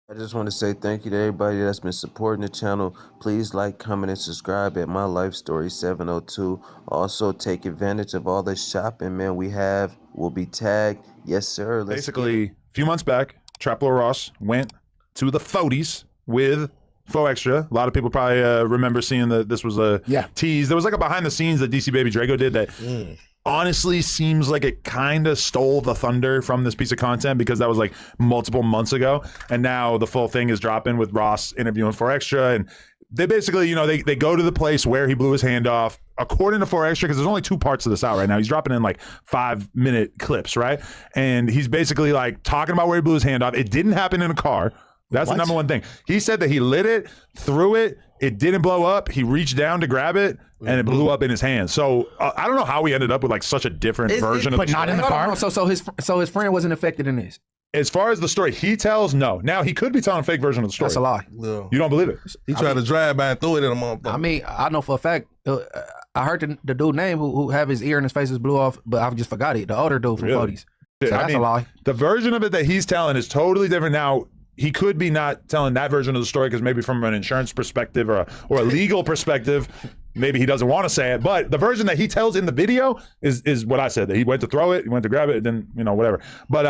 I just want to say thank you to everybody that's been supporting the channel. Please like, comment, and subscribe at My Life Story 702. Also, take advantage of all the shopping, man, we have. Will be tagged. Yes, sir. Basically, a few months back, Traplo Ross went to the 40s with 4extra. A lot of people probably remember seeing that this was a tease. There was like a behind the scenes that DC Baby Drago did that honestly seems like it kind of stole the thunder from this piece of content, because that was like multiple months ago. And now the full thing is dropping with Ross interviewing 4extra. And they basically, you know, they go to the place where he blew his hand off, according to 4extra, because there's only 2 parts of this out right now. He's dropping in like 5-minute clips, right? And he's basically like talking about where he blew his hand off. It didn't happen in a car. That's the number one thing. He said that he lit it, threw it, it didn't blow up. He reached down to grab it, and it blew up in his hand. So I don't know how he ended up with like such a different version of but not in the car. So his friend wasn't affected in this. As far as the story he tells, no. Now he could be telling a fake version of the story. That's a lie. Yeah. You don't believe it? He tried to drive by and throw it at a motherfucker. I mean, I know for a fact. I heard the dude name who have his ear and his face blew off, but I just forgot it. The older dude from 40s. So that's a lie. The version of it that he's telling is totally different. Now, he could be not telling that version of the story because maybe from an insurance perspective or a legal perspective, maybe he doesn't want to say it. But the version that he tells in the video is what I said, that he went to throw it, he went to grab it, and then, you know, whatever. But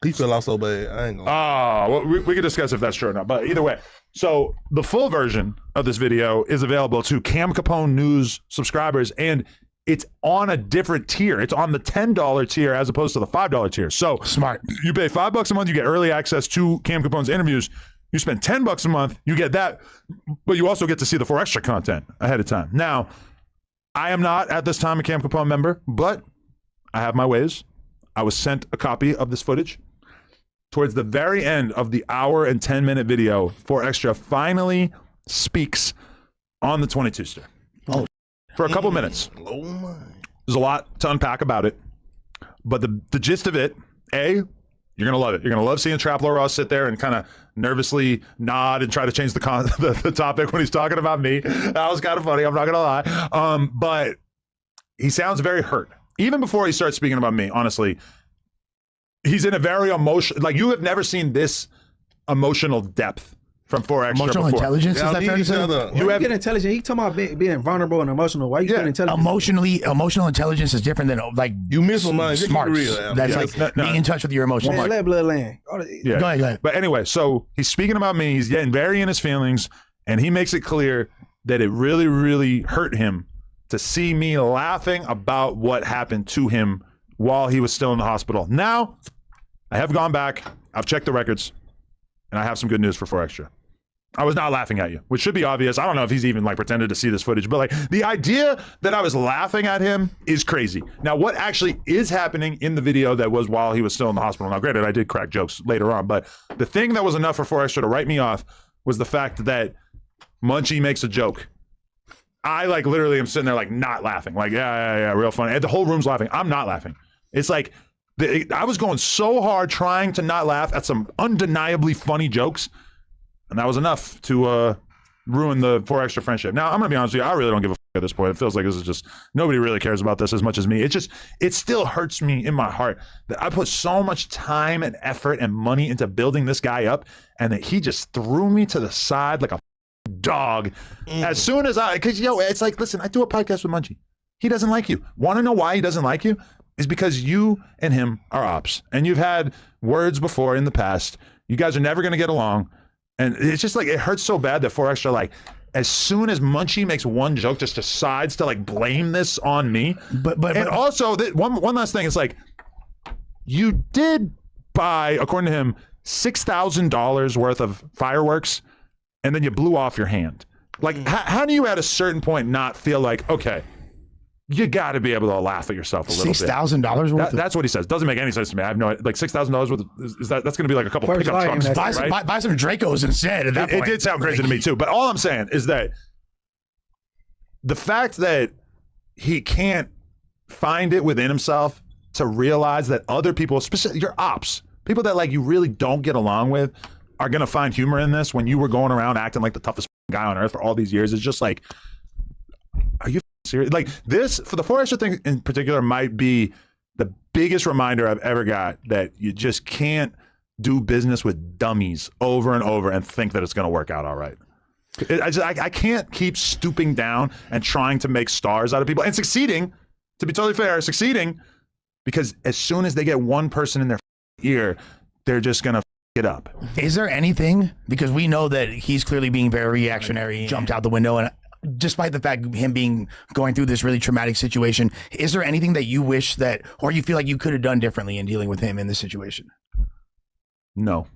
he fell off so bad. I ain't gonna. Well, we could discuss if that's true or not. But either way, so the full version of this video is available to Cam Capone News subscribers, and it's on a different tier. It's on the $10 tier as opposed to the $5 tier. So smart. You pay $5 a month, you get early access to Cam Capone's interviews. You spend $10 a month, you get that, but you also get to see the 4extra content ahead of time. Now, I am not at this time a Cam Capone member, but I have my ways. I was sent a copy of this footage. Towards the very end of the hour and 10-minute video, 4extra finally speaks on the 22-ster. Oh, for a couple minutes. Oh my. There's a lot to unpack about it, but the gist of it, you're gonna love it. You're gonna love seeing Traplo Ross sit there and kind of nervously nod and try to change the topic when he's talking about me. That was kind of funny. I'm not gonna lie. But he sounds very hurt. Even before he starts speaking about me, honestly, he's in a very emotional. Like, you have never seen this emotional depth from 4extra. Emotional intelligence, is that fair to say? You get intelligent. He talking about being vulnerable and emotional. Why you getting intelligent? Emotional intelligence is different than like you miss my mind. Smarts. That's like being in touch with your emotions. Man, let blood land. Yeah. Go ahead. But anyway, so he's speaking about me. He's getting very in his feelings, and he makes it clear that it really, really hurt him to see me laughing about what happened to him while he was still in the hospital. Now, I have gone back. I've checked the records, and I have some good news for 4extra. I was not laughing at you, which should be obvious. I don't know if he's even like pretended to see this footage, but like the idea that I was laughing at him is crazy. Now, what actually is happening in the video that was while he was still in the hospital? Now, granted, I did crack jokes later on, but the thing that was enough for 4extra to write me off was the fact that Munchie makes a joke. I like literally am sitting there like not laughing, like yeah, real funny. And the whole room's laughing. I'm not laughing. It's like I was going so hard trying to not laugh at some undeniably funny jokes. And that was enough to ruin the 4extra friendship. Now, I'm going to be honest with you. I really don't give a fuck at this point. It feels like this is just, nobody really cares about this as much as me. It still hurts me in my heart that I put so much time and effort and money into building this guy up, and that he just threw me to the side like a dog. As soon as because, it's like, listen, I do a podcast with Munchie. He doesn't like you. Want to know why he doesn't like you? Is because you and him are ops. And you've had words before in the past. You guys are never going to get along. And it's just like, it hurts so bad that 4extra, like, as soon as Munchie makes one joke, just decides to like blame this on me. But also, one last thing, it's like, you did buy, according to him, $6,000 worth of fireworks, and then you blew off your hand. Like, how do you at a certain point not feel like, okay, you got to be able to laugh at yourself a little bit. $6,000 worth. That's what he says. Doesn't make any sense to me. I have no, like $6,000 worth. Is that's going to be like a couple pickup trucks? Buy some Dracos instead. At that point. It did sound crazy to me too. But all I'm saying is that the fact that he can't find it within himself to realize that other people, especially your ops, people that like you really don't get along with, are going to find humor in this when you were going around acting like the toughest guy on earth for all these years. It's just like, are you serious? Like this, for the 4extra thing in particular, might be the biggest reminder I've ever got that you just can't do business with dummies over and over and think that it's going to work out all right. I can't keep stooping down and trying to make stars out of people and succeeding, to be totally fair, succeeding, because as soon as they get one person in their ear, they're just going to it up. Is there anything, because we know that he's clearly being very reactionary, jumped out the window, and despite the fact of him going through this really traumatic situation, is there anything that you wish that, or you feel like you could have done differently in dealing with him in this situation? No.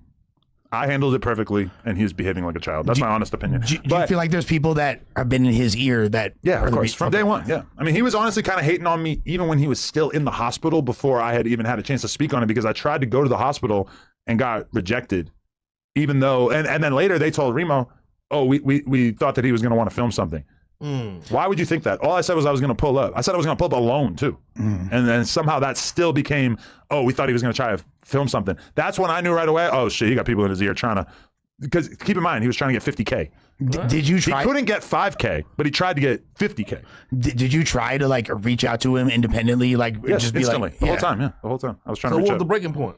I handled it perfectly, and he was behaving like a child. That's my honest opinion. Do you feel like there's people that have been in his ear that... Yeah, of course, from day one, yeah. I mean, he was honestly kind of hating on me even when he was still in the hospital before I had even had a chance to speak on it, because I tried to go to the hospital and got rejected, even though... And then later they told Remo, oh, we thought that he was going to want to film something. Why would you think that? All I said was I was going to pull up. I said I was going to pull up alone, too. And then somehow that still became, oh, we thought he was going to try to film something. That's when I knew right away, oh, shit, he got people in his ear trying to... Because keep in mind, he was trying to get 50K. Did you try? He couldn't get 5K, but he tried to get 50K. Did you try to like reach out to him independently? Like, yes, just be instantly. like, the whole time, the whole time. I was trying to So reach what was out. the breaking point?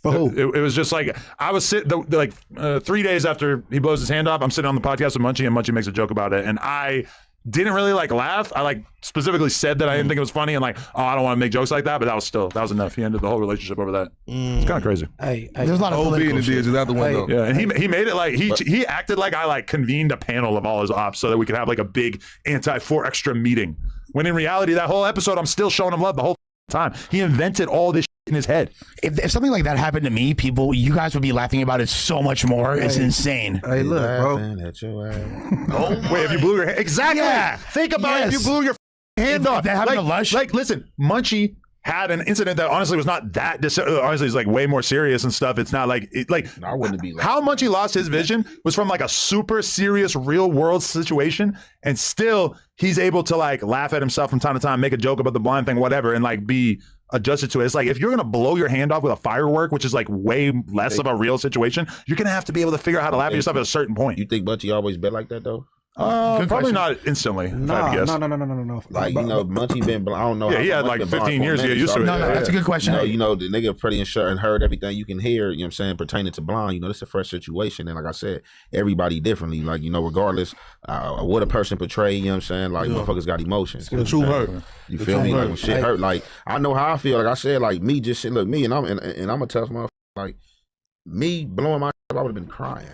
It was just like, I was sitting, 3 days after he blows his hand off, I'm sitting on the podcast with Munchie, and Munchie makes a joke about it, and I didn't really like laugh. I like specifically said that I didn't think it was funny, and like, oh, I don't want to make jokes like that, but that was enough. He ended the whole relationship over that. It's kind of crazy. there's a lot of OB political and the shit. is out the window. Yeah, and he made it like he acted like I like convened a panel of all his ops so that we could have like a big anti-4extra meeting. When in reality, that whole episode, I'm still showing him love the whole time. He invented all this shit in his head. If something like that happened to me, you guys would be laughing about it so much more. It's insane. Hey, look, bro. At your ass. Wait, if you blew your hand, exactly. Yeah. Think about it if you blew your hand If off. that happened to Lush? Like, listen, Munchie had an incident that honestly was not that. Honestly, it's like way more serious and stuff. It's not like I wouldn't be like how Munchie lost his vision was from like a super serious real world situation, and still he's able to like laugh at himself from time to time, make a joke about the blind thing, whatever, and like be adjusted to it. It's like if you're gonna blow your hand off with a firework, which is like way less of a real situation, you're gonna have to be able to figure out how to laugh at yourself at a certain point. You think Bunchy always been like that though? Probably question. not instantly. If I had to guess. No. Like, you know, Munchie been, I don't know. Yeah, how he had Munchie like been blind 15 for a years to get minute, used so to it. I No, mean, that's a good question. You know, the nigga pretty sure and heard everything you can hear, you know what I'm saying, pertaining to blind. You know, this is a fresh situation. And like I said, everybody differently. Like, you know, regardless what a person portray, you know what I'm saying, like, motherfuckers got emotions. The truth hurt. You feel me? Like, when shit hurt, like, I know how I feel. Like I said, like, me just shit, look, me, and I'm a tough motherfucker. Like, me blowing my shit, I would have been crying.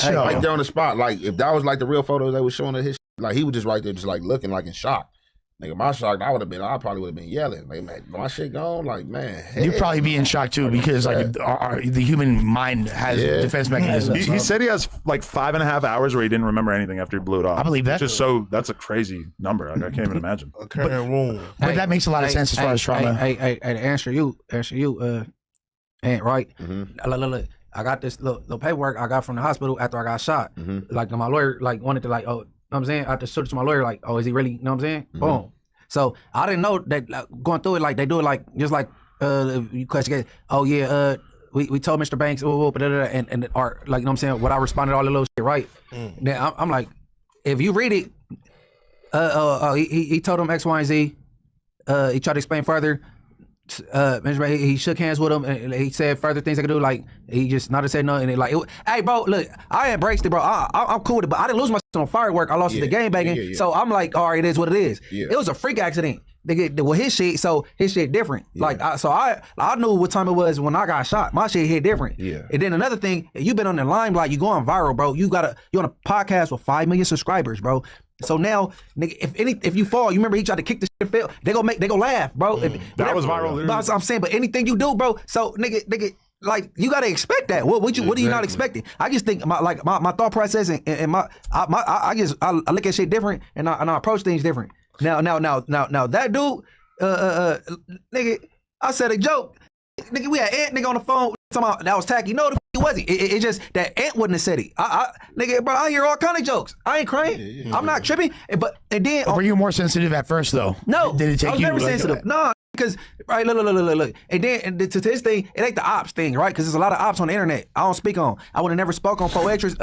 Sure. Right there on the spot. Like, if that was like the real photos they were showing of his shit, like, he was just right there, just like looking like in shock. Nigga, my shock, I probably would have been yelling. Like, man, my shit gone? Like, man. You'd probably be in shock too, because like the human mind has defense mechanisms. He said he has like 5.5 hours where he didn't remember anything after he blew it off. I believe that. That's a crazy number. I can't even imagine. A current room. But that makes a lot of sense as far as trauma. Hey, to answer you, Aunt, right? Look, I got this little paperwork I got from the hospital after I got shot. Like, my lawyer, like, wanted to, like, oh, you know what I'm saying? I had to show it to my lawyer, like, oh, is he really, you know what I'm saying? Boom. So, I didn't know that, like, going through it, like, they do it, like, just like, you question, oh, yeah, we told Mr. Banks, and, or, like, you know what I'm saying? What I responded to all the little shit, right? Then I'm like, if you read it, he told him X, Y, and Z. He tried to explain further. He shook hands with him and he said further things I could do. Like, he just not to say nothing. And like, hey, bro, look, I embraced it, bro. I'm cool with it, but I didn't lose myself on firework. I lost it to game banging. So I'm like, all right, it is what it is. It was a freak accident. With his shit, so his shit different. Like, I knew what time it was when I got shot. My shit hit different. And then another thing, you been on the limelight, you going viral, bro. You're on a podcast with 5 million subscribers, bro. So now, nigga, if you fall, you remember he tried to kick the shit, Phil. They go laugh, bro. That was viral. But I'm saying, but anything you do, bro. So nigga, like, you gotta expect that. What are you not expecting? I just think my thought process and I look at shit different and I approach things different. Now that dude, nigga, I said a joke. Nigga, we had Ant nigga on the phone talking about that was tacky. No, the f wasn't. It just that Ant wouldn't have said it. Nigga, bro, I hear all kind of jokes. I ain't crying. I'm not tripping. And then Were you more sensitive at first though? No, Did it take I was you never like, sensitive. No, because right, look. And then to this thing, it ain't the ops thing, right? Because there's a lot of ops on the internet. I don't speak on. I would have never spoke on 4extras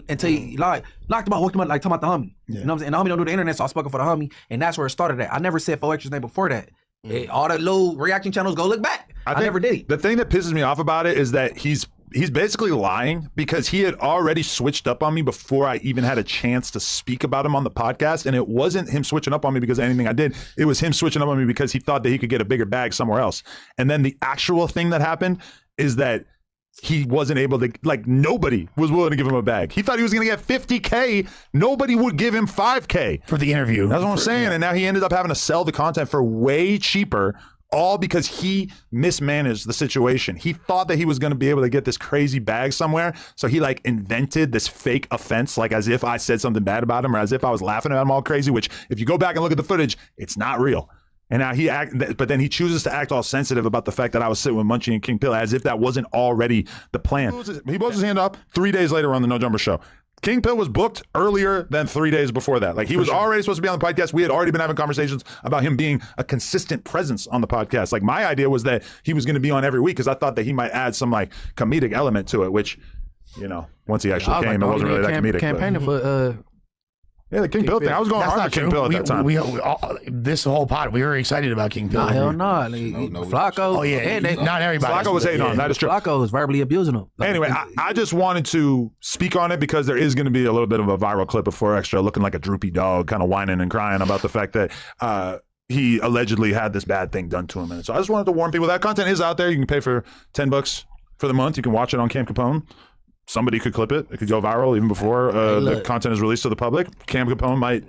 until he like knocked him out, hooked him up, like talking about the homie. You know what I'm saying? And the homie don't do the internet, so I spoke for the homie, and that's where it started at. I never said 4extras name before that. All the little reaction channels, go look back. I never did. The thing that pisses me off about it is that he's basically lying because he had already switched up on me before I even had a chance to speak about him on the podcast. And it wasn't him switching up on me because of anything I did. It was him switching up on me because he thought that he could get a bigger bag somewhere else. And then the actual thing that happened is that he wasn't able to, like, nobody was willing to give him a bag. He thought he was going to get $50K. Nobody would give him $5K for the interview. That's what I'm saying. And now he ended up having to sell the content for way cheaper, all because he mismanaged the situation. He thought that he was going to be able to get this crazy bag somewhere. So he like invented this fake offense, like as if I said something bad about him or as if I was laughing at him all crazy, which if you go back and look at the footage, it's not real. And now but then he chooses to act all sensitive about the fact that I was sitting with Munchie and King Pill as if that wasn't already the plan. He blows his hand up 3 days later on the No Jumper Show. King Pill was booked earlier than 3 days before that. Like he was already supposed to be on the podcast. We had already been having conversations about him being a consistent presence on the podcast. Like my idea was that he was going to be on every week because I thought that he might add some like comedic element to it, which, you know, once he actually came, it wasn't really that comedic. Campaigning for yeah, the King Pill thing. I was going hard for King Pill at that time. This whole pod, we were excited about King Pill. Hell no. Flacco. Oh yeah, not everybody. Flacco was hating on him. That is true. Flacco was verbally abusing him. Anyway, I just wanted to speak on it because there is going to be a little bit of a viral clip of 4extra looking like a droopy dog, kind of whining and crying about the fact that he allegedly had this bad thing done to him. And so I just wanted to warn people that content is out there. You can pay for $10 for the month. You can watch it on Cam Capone. Somebody could clip it. It could go viral even before the content is released to the public. Cam Capone might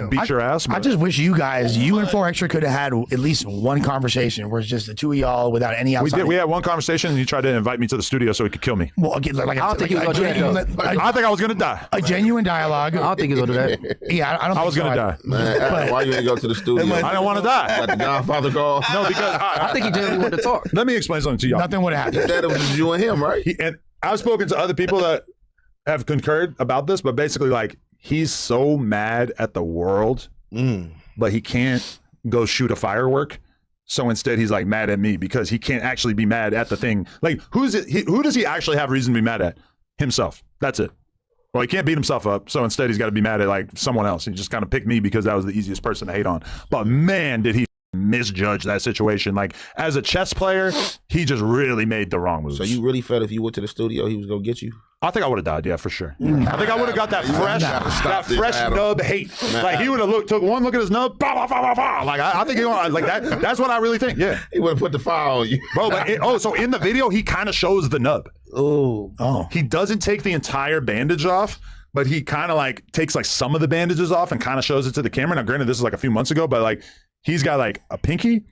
beat your ass. I just wish you guys, you and 4extra could have had at least one conversation where it's just the two of y'all without any outside. We had one conversation and he tried to invite me to the studio so he could kill me. Well, again, like I don't think he was going to do that. I think I was going to die. A genuine dialogue. I don't think he was going to do that. Yeah, I don't think I was going to die. Man, why you ain't go to the studio? I don't want to die. Got the Godfather call. No, because I think he genuinely wanted to talk. Let me explain something to y'all. Nothing would have happened. That was just you and him, right? And I've spoken to other people that have concurred about this, but basically, like, he's so mad at the world, but he can't go shoot a firework. So instead, he's like mad at me because he can't actually be mad at the thing. Like, who does he actually have reason to be mad at? Himself. That's it. Well, he can't beat himself up, so instead he's got to be mad at like someone else. He just kind of picked me because that was the easiest person to hate on. But man, did he misjudge that situation. Like, as a chess player, he just really made the wrong moves. So you really felt if you went to the studio, he was going to get you? I think I would have died, yeah, for sure. I think I would have got that fresh nub hate. Like, he would have took one look at his nub, bah, bah, bah, bah, bah. Like, I think he like that. That's what I really think, yeah. He would have put the fire on you. Bro, but so in the video, he kind of shows the nub. Oh. He doesn't take the entire bandage off, but he kind of like takes like some of the bandages off and kind of shows it to the camera. Now, granted, this is like a few months ago, but like he's got like a pinky,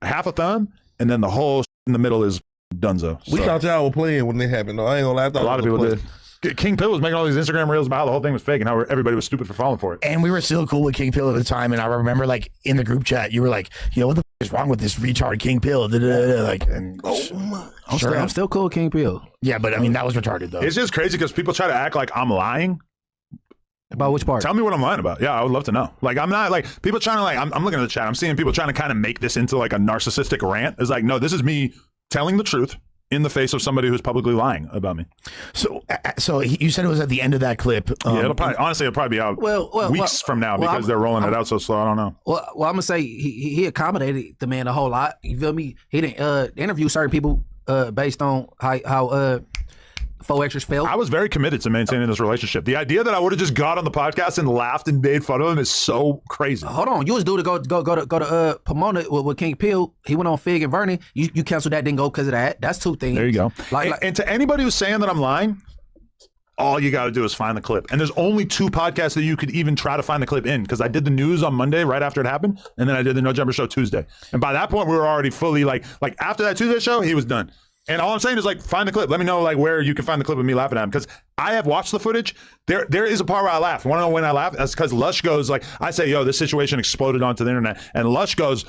a half a thumb, and then the whole in the middle is dunzo. We thought y'all were playing when it happened, though. I ain't gonna lie. I thought a lot of people did. King Pill was making all these Instagram reels about how the whole thing was fake and how everybody was stupid for falling for it. And we were still cool with King Pill at the time. And I remember, like, in the group chat, you were like, yo, what the f is wrong with this retarded King Pill? Like, and I'm still cool with King Pill. Yeah, but I mean, that was retarded, though. It's just crazy because people try to act like I'm lying. About which part? Tell me what I'm lying about. Yeah, I would love to know. Like, I'm not like people trying to like, I'm looking at the chat. I'm seeing people trying to kind of make this into like a narcissistic rant. It's like, no, this is me telling the truth in the face of somebody who's publicly lying about me. So you said it was at the end of that clip. Yeah, it'll probably be out weeks from now because they're rolling it out so slow. I don't know. Well, I'm gonna say he accommodated the man a whole lot. You feel me? He didn't interview certain people based on how 4extras felt. I was very committed to maintaining this relationship. The idea that I would have just got on the podcast and laughed and made fun of him is so crazy. Hold on, you was due to go to Pomona with King Pill. He went on Fig and Vernon. You canceled that, didn't go because of that. That's two things. There you go. And to anybody who's saying that I'm lying, all you got to do is find the clip. And there's only 2 podcasts that you could even try to find the clip in, because I did the news on Monday right after it happened, and then I did the No Jumper show Tuesday. And by that point, we were already fully like after that Tuesday show, he was done. And all I'm saying is, like, find the clip. Let me know, like, where you can find the clip of me laughing at him, because I have watched the footage. There is a part where I laugh. Want to know when I laugh? That's because Lush goes, like, I say, yo, this situation exploded onto the internet. And Lush goes,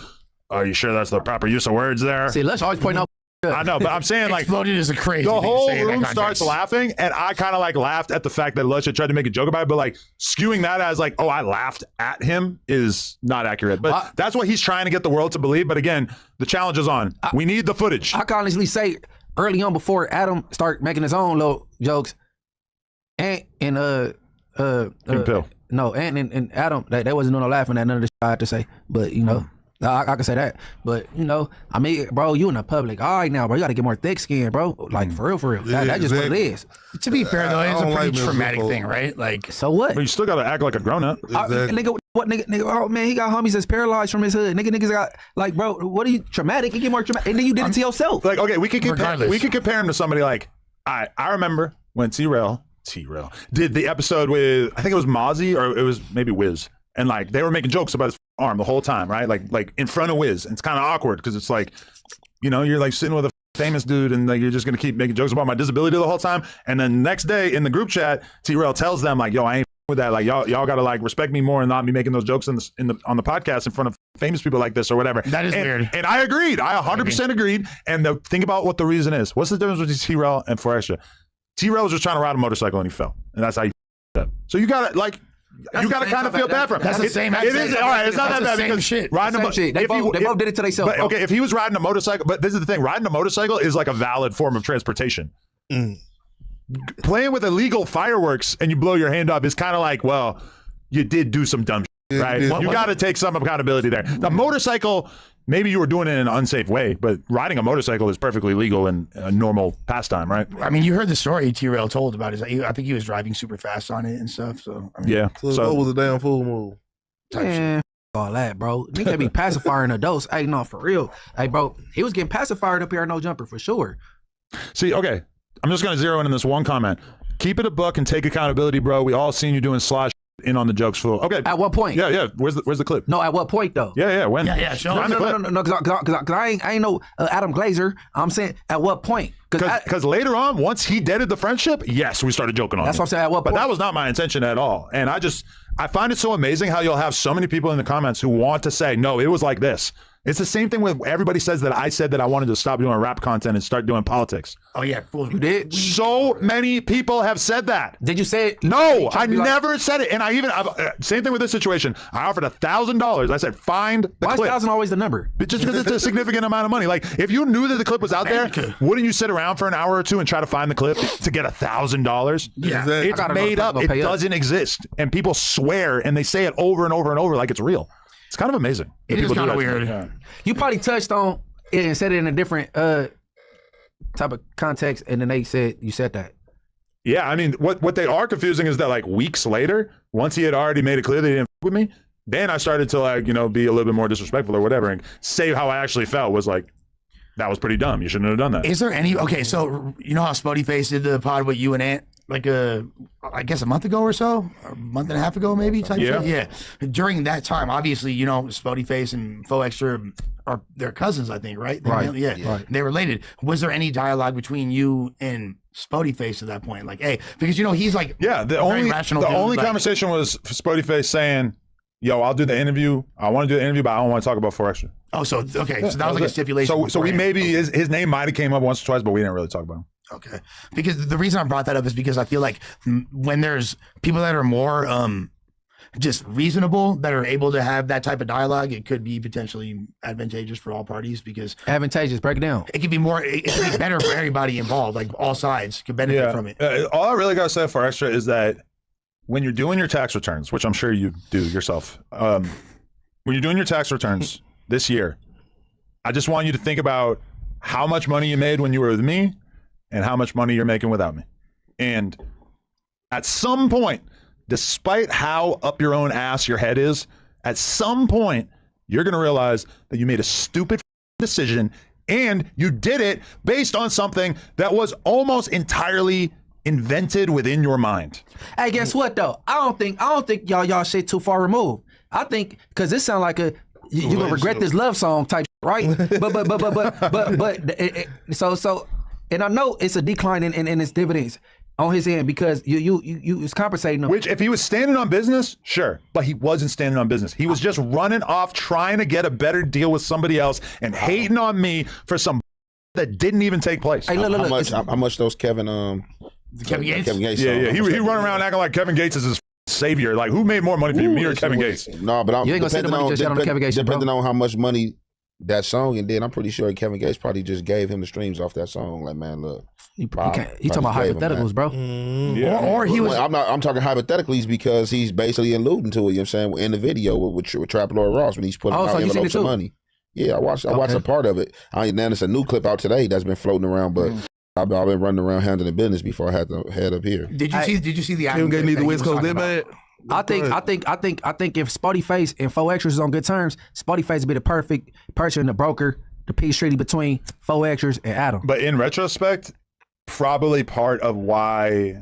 are you sure that's the proper use of words there? See, Lush always pointing out. I know, but I'm saying, like, exploded is a crazy the thing whole to say in that room context. starts laughing, and I kind of like laughed at the fact that Lush had tried to make a joke about it, but like skewing that as like, oh, I laughed at him is not accurate. But that's what he's trying to get the world to believe. But again, the challenge is on. We need the footage. I can honestly say, early on, before Adam started making his own little jokes, Ant and Pill. No, Ant and Adam, they wasn't doing no laughing at none of the shit I had to say. But you know, I can say that, but you know, I mean, bro, you in the public, all right now, bro, you got to get more thick skin, bro. Like for real. That's just what it is. To be fair though, it's a don't pretty like traumatic miserable. thing, right? Like, So what? But you still gotta act like a grown up. Nigga, what nigga? Oh man, he got homies that's paralyzed from his hood. Niggas got like, bro, what are you traumatic? You get more traumatic, and then you did it to yourself. Like, okay, we could Regardless. compare him to somebody like I remember when T-Rail did the episode with, I think it was Mozzie or it was maybe Wiz, and like they were making jokes about his arm the whole time, right? Like in front of Wiz, and it's kind of awkward because it's like, you know, you're like sitting with a famous dude and like you're just gonna keep making jokes about my disability the whole time, and then next day in the group chat, T-Rail tells them like, yo, I ain't with that, like y'all gotta like respect me more and not be making those jokes on the podcast in front of famous people like this or whatever. That is weird. And I agreed. I 100% agreed. And think about what the reason is. What's the difference between T-Rail and 4extra? T-Rail was just trying to ride a motorcycle and he fell, and that's how you up. So you gotta like. You gotta kind of feel bad for him. That's the same. It is all right. It's not that bad because shit. riding a Shit. They both did it to themselves. But okay, if he was riding a motorcycle, but this is the thing: riding a motorcycle is like a valid form of transportation. Playing with illegal fireworks and you blow your hand up is kind of like, well, you did do some dumb shit, right? Yeah. You got to take some accountability there. The motorcycle, maybe you were doing it in an unsafe way, but riding a motorcycle is perfectly legal and a normal pastime, right? I mean, you heard the story T-Rail told about it. I think he was driving super fast on it and stuff. So I mean, Yeah. So what was a damn fool move? Man, all that, bro. Nigga be pacifying adults. Hey, no, for real. Hey, bro, he was getting pacified up here at No Jumper for sure. See, okay, I'm just gonna zero in on this one comment. Keep it a buck and take accountability, bro. We all seen you doing slosh in on the jokes fool. Okay. At what point? Yeah. Where's the clip? No, at what point though? Yeah. When? Yeah. Show Find the clip. No, because I ain't no Adam Glazer. I'm saying at what point? Because later on, once he deaded the friendship, yes, we started joking on That's him. what I'm saying. At what But point? that was not my intention at all. And I find it so amazing how you'll have so many people in the comments who want to say, no, it was like this. It's the same thing with everybody says that I said that I wanted to stop doing rap content and start doing politics. Oh yeah, fool. You did? So many people have said that. Did you say it? No, I never said it. And same thing with this situation. I offered $1,000. I said, find the Why is clip. 1,000 always the number? Just because it's a significant amount of money. Like, if you knew that the clip was out there, wouldn't you sit around for an hour or two and try to find the clip to get $1,000? Yeah. Exactly. It's made up. It doesn't exist. And people swear and they say it over and over and over like it's real. It's kind of amazing. It is kind of weird. Yeah. You probably touched on it and said it in a different type of context, and then they said you said that. Yeah, I mean, what they are confusing is that like weeks later, once he had already made it clear that he didn't f with me, then I started to like, be a little bit more disrespectful or whatever and say how I actually felt was like, that was pretty dumb. You shouldn't have done that. Is there any? Okay, so you know how Spuddy Face did the pod with you and Ant, like I guess a month ago or so, or a month and a half ago maybe. Type Yeah. thing? Yeah. During that time, obviously, Spuddy Face and 4extra are they're cousins, I think, right? Right. Yeah. Right. They're related. Was there any dialogue between you and Spuddy Face at that point? Like, hey, because he's like, Yeah, the only conversation was Spuddy Face saying, yo, I'll do the interview. I want to do the interview, but I don't want to talk about 4extra. Oh, so okay, so that was like a stipulation. So we beforehand. maybe his name might have came up once or twice, but we didn't really talk about him. Okay, because the reason I brought that up is because I feel like when there's people that are more just reasonable that are able to have that type of dialogue, it could be potentially advantageous for all parties because Advantageous. Break it down. it could be more, it could be better for everybody involved. Like all sides could benefit from it. All I really gotta say for extra is that when you're doing your tax returns, which I'm sure you do yourself, when you're doing your tax returns this year, I just want you to think about how much money you made when you were with me and how much money you're making without me. And at some point, despite how up your own ass your head is, at some point, you're going to realize that you made a stupid decision and you did it based on something that was almost entirely invented within your mind. Hey, guess what though? I don't think y'all shit too far removed. I think because this sound like you gonna regret this love song type, right? So, and I know it's a decline in its dividends on his end because you was compensating him. Which, if he was standing on business, sure, but he wasn't standing on business. He was just running off, trying to get a better deal with somebody else, and hating on me for some that didn't even take place. Hey, look, How much those Kevin Kevin Gates? Yeah. He run around acting like Kevin Gates is his savior. Like, who made more money for you, me or Kevin Gates? No, but I'm You ain't gonna say the money just yet on the Kevin Gates, depending bro. on how much money that song, and then I'm pretty sure Kevin Gates probably just gave him the streams off that song. Like, man, look, You Bob talking about probably gave him hypotheticals, that. bro. Yeah. Or he was. I'm talking hypothetically because he's basically alluding to it. You know what I'm saying, in the video with Trap Lord Ross when he's putting Oh, out so you seen envelopes it of too? money. Yeah, I watched a part of it. Now there's a new clip out today that's been floating around, but I've been running around handling business before I had to head up here. Did you see the Him album getting that need the he West was Coast talking that about? bad. I think if Spotty Face and 4extra is on good terms, Spotty Face would be the perfect person, the broker, the peace treaty between 4extra and Adam. But in retrospect, probably part of why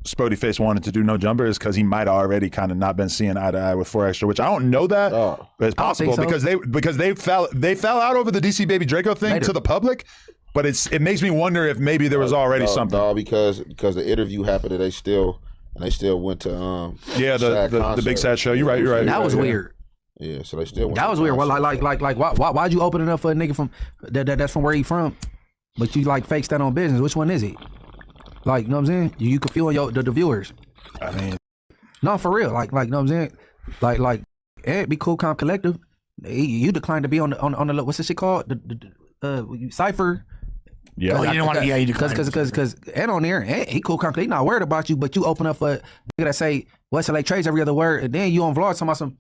Spody Face wanted to do No Jumper is because he might have already kind of not been seeing eye to eye with 4extra, which I don't know that, Oh. but it's I don't think possible so. because they fell out over the DC Baby Draco thing Later. to the public. But it makes me wonder if maybe there was already something. No, because the interview happened and they still went to Yeah, the big concert. sad show. You're right. That was Yeah. weird. Yeah, so they still went That to was the weird. Well, concert. like, why'd you open it up for a nigga from that's from where he from, but you like fake stand on business? Which one is it? Like, you know what I'm saying? You confuse the viewers. I mean, No, for real. Like, you know what I'm saying? Like, be cool, calm, collective. You declined to be on the what's this shit called? The cipher. yeah. Oh, you didn't want to. Yeah, you declined. Because and on there, and he cool, calm. He not worried about you, but you open up for nigga that say West LA trades every other word, and then you on vlog talking about some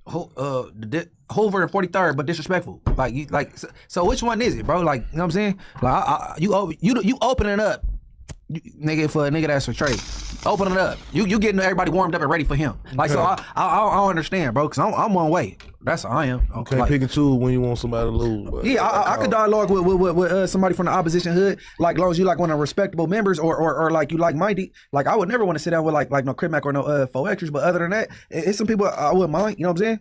Hoover and 43rd, but disrespectful. Like you like. So which one is it, bro? Like, you know what I'm saying? Like you opening up. Nigga, for a nigga that's a trade, open it up. You getting everybody warmed up and ready for him. Like, so I don't understand, bro, because I'm one way. That's how I am. Can't Like, pick and choose when you want somebody to lose. But yeah, I could dialogue with somebody from the opposition hood, like long as you like one of the respectable members or like you like minded. Like I would never want to sit down with like no Crip Mac or no 4extras, but other than that, it's some people I wouldn't mind. You know what I'm saying?